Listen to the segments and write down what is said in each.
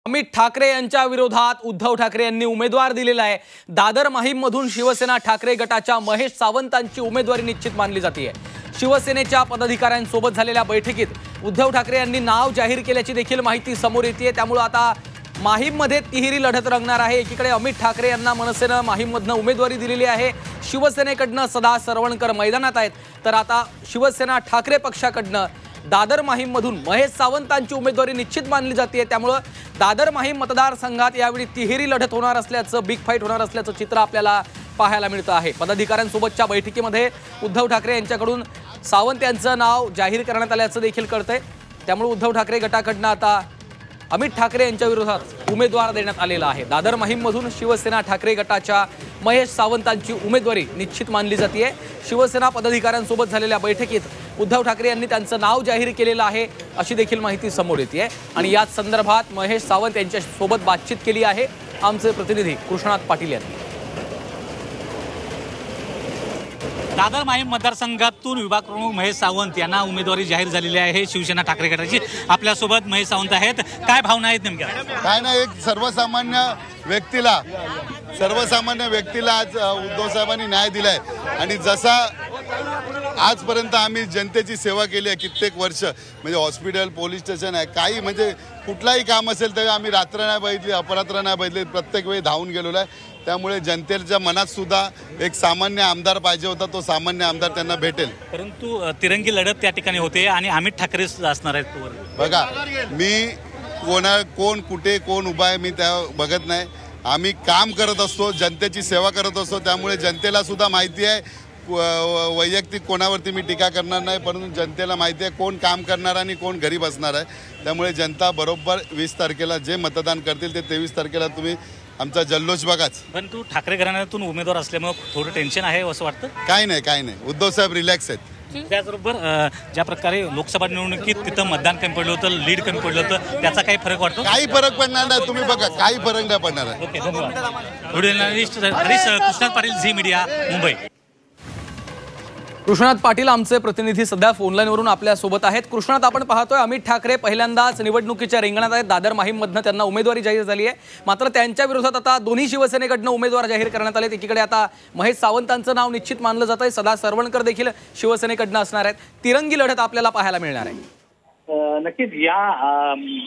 अमित ठाकरे यांच्या विरोधात उद्धव ठाकरे यांनी उमेदवार दिलेला आहे। दादर माहीममधून शिवसेना ठाकरे गटाच्या महेश सावंतांची उमेदवारी निश्चित मानली जाते। शिवसेनेच्या पदाधिकाऱ्यांसोबत झालेल्या बैठकीत उद्धव ठाकरे यांनी नाव जाहीर केल्याची देखील माहिती समोर येते। त्यामुळे आता माहीममध्ये तिहेरी लढत रंगणार आहे। एकीकडे अमित ठाकरे यांना मनसेने माहीममधून उमेदवारी दिलेली आहे, शिवसेनेकडून सदा सरवणकर मैदानात आहेत, तर आता शिवसेना ठाकरे पक्षाकडून दादर माहीममधून महेश सावंतांची उमेदवारी निश्चित मानली जाते। त्यामुळे दादर माहीम मतदारसंघात यावेळी तिहेरी लढत होणार असल्याचं, बिग फाईट होणार असल्याचं चित्र आपल्याला पाहायला मिळतं आहे। पदाधिकाऱ्यांसोबतच्या बैठकीमध्ये उद्धव ठाकरे यांच्याकडून सावंत यांचं नाव जाहीर करण्यात आल्याचं देखील कळतंय। त्यामुळे उद्धव ठाकरे गटाकडून आता अमित ठाकरे यांच्या विरोधात उमेदवार देण्यात आलेला आहे। दादर माहीममधून शिवसेना ठाकरे गटाच्या महेश सावंतांची उमेदवारी निश्चित मानली जाते। शिवसेना पदाधिकाऱ्यांसोबत झालेल्या बैठकीत उद्धव ठाकरे यांनी त्यांचं नाव जाहीर केलेलं आहे अशी देखील माहिती समोर येते आणि याच संदर्भात महेश सावंत यांच्यासोबत बातचीत केली आहे आमचे प्रतिनिधी कृष्णात पाटील यांनी। दादर माहीम मतदारसंघातून विभाग प्रमुख महेश सावंत यांना उमेदवारी जाहीर झालेली आहे शिवसेना ठाकरे गटाची। आपल्यासोबत महेश सावंत आहेत, काय भावना आहेत नेमक्या? काय नाही, एक सर्वसामान्य व्यक्तीला आज उद्धव साहेबांनी न्याय दिलाय आणि जसा आजपर्यंत आम्ही जनतेची सेवा केली आहे कित्येक वर्ष, म्हणजे हॉस्पिटल, पोलीस स्टेशन आहे, काही म्हणजे कुठलाही काम असेल तर आम्ही रात्र नाही बघितली, अपरात्र नाही बघितली, प्रत्येक वेळी धावून गेलेलो आहे। त्यामुळे जनतेच्या मनात सुद्धा एक सामान्य आमदार पाहिजे होता, तो सामान्य आमदार त्यांना भेटेल। परंतु तिरंगी लढत त्या ठिकाणी होते आणि अमित ठाकरे असणार आहेत। बघा, मी कोण कुठे कोण उभा आहे मी त्या बघत नाही, आम्ही काम करत असतो, जनतेची सेवा करत असतो। त्यामुळे जनतेला सुद्धा माहिती आहे, वैयक्तिक कोणावरती मी टीका करणार नाही, परंतु जनतेला माहिती आहे कोण काम करणार आणि कोण घरी बसणार आहे। त्यामुळे जनता बरोबर 20 तारखेला जे मतदान करतील ते 23 तारखेला तुम्ही आमचा जल्लोष बघाच। परंतु ठाकरे घराण्यातून उमेदवार असल्यामुळे थोडं टेन्शन आहे असं वाटतं? काही नाही, उद्धव साहेब रिलॅक्स आहेत। त्याचबरोबर ज्या प्रकारे लोकसभा निवडणुकीत तिथं मतदान कमी पडलं होतं, लीड कमी पडलं होतं, त्याचा काही फरक वाटतो? काही फरक पडणार नाही, तुम्ही बघा, काही फरक नाही पडणार आहे। ओके, धन्यवाद। Video journalist Krishnat Patil, Zee Media, Mumbai. कृष्णात पाटील आमचे प्रतिनिधी सध्या फोनलाईनवरून आपल्या सोबत आहेत। कृष्णात, आपण पाहतोय अमित ठाकरे पहिल्यांदाच निवडणुकीच्या रिंगणात आहेत। दादर माहीममधनं त्यांना उमेदवारी जाहीर झाली आहे, मात्र त्यांच्या विरोधात आता दोन्ही शिवसेनेकडनं उमेदवार जाहीर करण्यात आले। एकीकडे आता महेश सावंतांचं नाव निश्चित मानलं जात आहे, सदा सरवणकर देखील शिवसेनेकडनं असणार आहेत। तिरंगी लढत आपल्याला पाहायला मिळणार आहे। नक्कीच या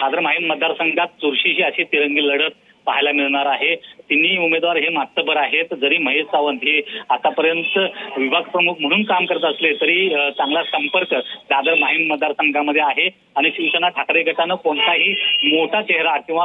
दादर माहीम मतदारसंघात चुरशीची अशी तिरंगी लढत पाहायला मिळणार आहे। तिन्ही उमेदवार हे मातबर आहेत। जरी महेश सावंत हे आतापर्यंत विभाग प्रमुख म्हणून काम करत असले तरी चांगला संपर्क दादर माहीम मतदारसंघामध्ये आहे आणि शिवसेना ठाकरे गटानं कोणताही मोठा चेहरा किंवा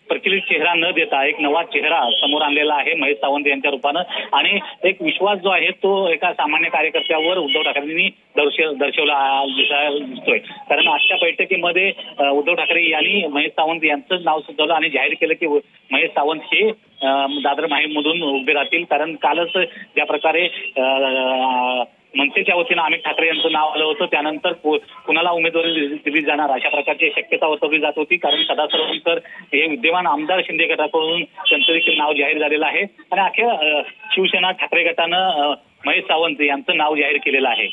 प्रचलित चेहरा न देता एक नवा चेहरा समोर आणलेला आहे महेश सावंत यांच्या रूपानं आणि एक विश्वास जो आहे तो एका सामान्य कार्यकर्त्यावर उद्धव ठाकरेंनी दर्शवला दिसतोय। कारण आजच्या बैठकीमध्ये उद्धव ठाकरे यांनी महेश सावंत यांचं नाव सुचवलं आणि जाहीर केलं की महेश सावंत हे दादर माहीममधून उभे राहतील। कारण कालच ज्या प्रकारे मनसेच्या वतीनं अमित ठाकरे यांचं नाव आलं होतं, त्यानंतर कुणाला उमेदवारी दिली जाणार अशा प्रकारची शक्यता वर्तवली जात होती। कारण सदा सरवणकर हे विद्यमान आमदार शिंदे गटाकडून त्यांचं देखील नाव जाहीर झालेलं आहे आणि अख्ख्या शिवसेना ठाकरे गटानं महेश सावंत यांचं नाव जाहीर केलेलं आहे।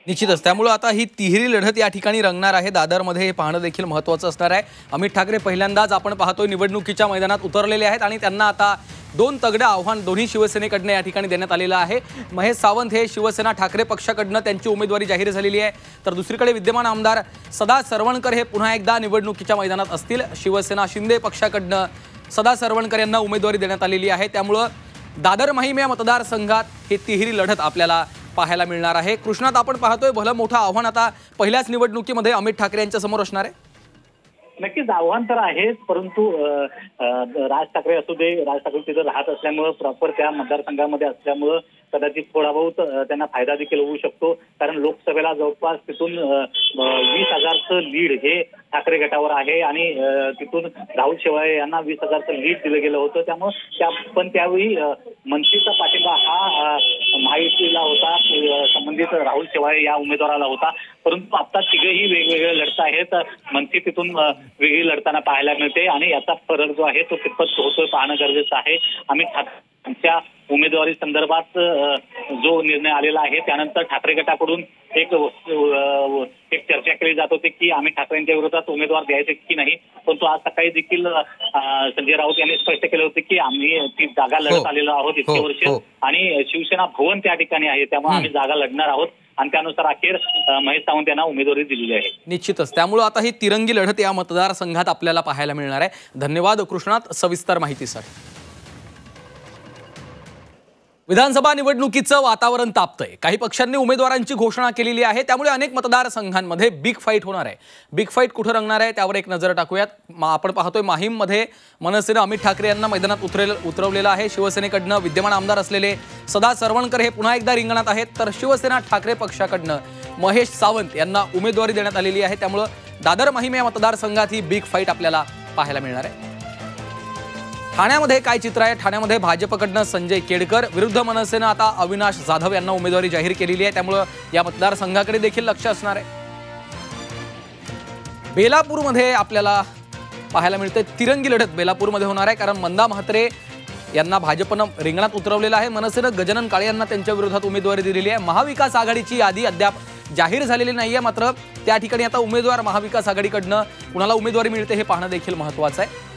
निश्चितच, त्यामुळे आता ही तिहेरी लढत या ठिकाणी रंगणार आहे। दादरमध्ये हे पाहणं देखील महत्त्वाचं असणार आहे। अमित ठाकरे पहिल्यांदाच आपण पाहतोय निवडणुकीच्या मैदानात उतरलेले आहेत आणि त्यांना आता दोन तगडे आव्हान दोन्ही शिवसेनेकडनं या ठिकाणी देण्यात आलेलं आहे। महेश सावंत हे शिवसेना ठाकरे पक्षाकडनं त्यांची उमेदवारी जाहीर झालेली आहे, तर दुसरीकडे विद्यमान आमदार सदा सरवणकर हे पुन्हा एकदा निवडणुकीच्या मैदानात असतील। शिवसेना शिंदे पक्षाकडनं सदा सरवणकर यांना उमेदवारी देण्यात आलेली आहे। त्यामुळे दादर माहीम या मतदारसंघात ही तिहेरी लढत आपल्याला पाहायला मिळणार आहे। कृष्णात, आपण पाहतोय भलं मोठं आव्हान आता पहिल्याच निवडणुकीमध्ये अमित ठाकरे यांच्या समोर असणार आहे। नक्कीच आव्हान तर आहेच, परंतु राज ठाकरे असू दे, राज ठाकरे तिथं राहत असल्यामुळं, प्रॉपर त्या मतदारसंघामध्ये असल्यामुळं कदाचित थोडा बहुत त्यांना फायदा देखील होऊ शकतो। कारण लोकसभेला जवळपास तिथून 20,000चं लीड हे ठाकरे गटावर आहे आणि तिथून राहुल शेवाळे यांना 20,000चं लीड दिलं गेलं होतं। त्यामुळे पण त्यावेळी मनसेचा पाठिंबा हा महायुतीला होता, संबंधित राहुल शेवाळे या उमेदवाराला होता। परंतु आता तिघेही वेगवेगळे लढत आहेत, मनसे तिथून वेगळी लढताना पाहायला मिळते आणि याचा फरक जो आहे तो कितपत होतोय पाहणं गरजेचं आहे। अमित ठाकरे यांच्या उमेदवारी संदर्भात जो निर्णय आलेला आहे त्यानंतर ठाकरे गटाकडून एक चर्चा केली जात होती की आम्ही ठाकरेंच्या विरोधात उमेदवार द्यायचे की नाही, परंतु आज सकाळी देखील संजय राऊत यांनी स्पष्ट केले होते की आम्ही ती जागा लढत आलेलो आहोत इतके वर्ष आणि शिवसेना भवन त्या ठिकाणी आहे, त्यामुळे आम्ही जागा लढणार आहोत आणि त्यानुसार अखेर महेश सावंत यांना उमेदवारी दिलेली आहे. निश्चितच त्यामुळे आता ही तिरंगी लढत या मतदारसंघात आपल्याला पाहायला मिळणार आहे. धन्यवाद कृष्णात सविस्तर माहितीसाठी. विधानसभा निवडणुकीचं वातावरण तापतंय. काही पक्षांनी उमेदवारांची घोषणा केलेली आहे, त्यामुळे अनेक मतदारसंघांमध्ये बिग फाईट होणार आहे. बिग फाईट कुठं रंगणार आहे त्यावर एक नजर टाकूयात. आपण पाहतोय माहीममध्ये मनसेनं अमित ठाकरे यांना मैदानात उतरवलेलं आहे. शिवसेनेकडनं विद्यमान आमदार असलेले सदा सरवणकर हे पुन्हा एकदा रिंगणात आहेत, तर शिवसेना ठाकरे पक्षाकडनं महेश सावंत यांना उमेदवारी देण्यात आलेली आहे. त्यामुळे दादर माहीम या मतदारसंघात ही बिग फाईट आपल्याला पाहायला मिळणार आहे. ठाण्यामध्ये काय चित्र आहे? ठाण्यामध्ये भाजपकडनं संजय केडकर विरुद्ध मनसेनं आता अविनाश जाधव यांना उमेदवारी जाहीर केलेली आहे, त्यामुळे या मतदारसंघाकडे देखील लक्ष असणार आहे. बेलापूरमध्ये आपल्याला पाहायला मिळते तिरंगी लढत बेलापूरमध्ये होणार आहे, कारण मंदा म्हात्रे यांना भाजपनं रिंगणात उतरवलेलं आहे. मनसेनं गजानन काळे यांना त्यांच्या विरोधात उमेदवारी दिलेली आहे. महाविकास आघाडीची यादी अद्याप जाहीर झालेली नाहीये, मात्र त्या ठिकाणी आता उमेदवार महाविकास आघाडीकडनं कुणाला उमेदवारी मिळते हे पाहणं देखील महत्त्वाचं आहे.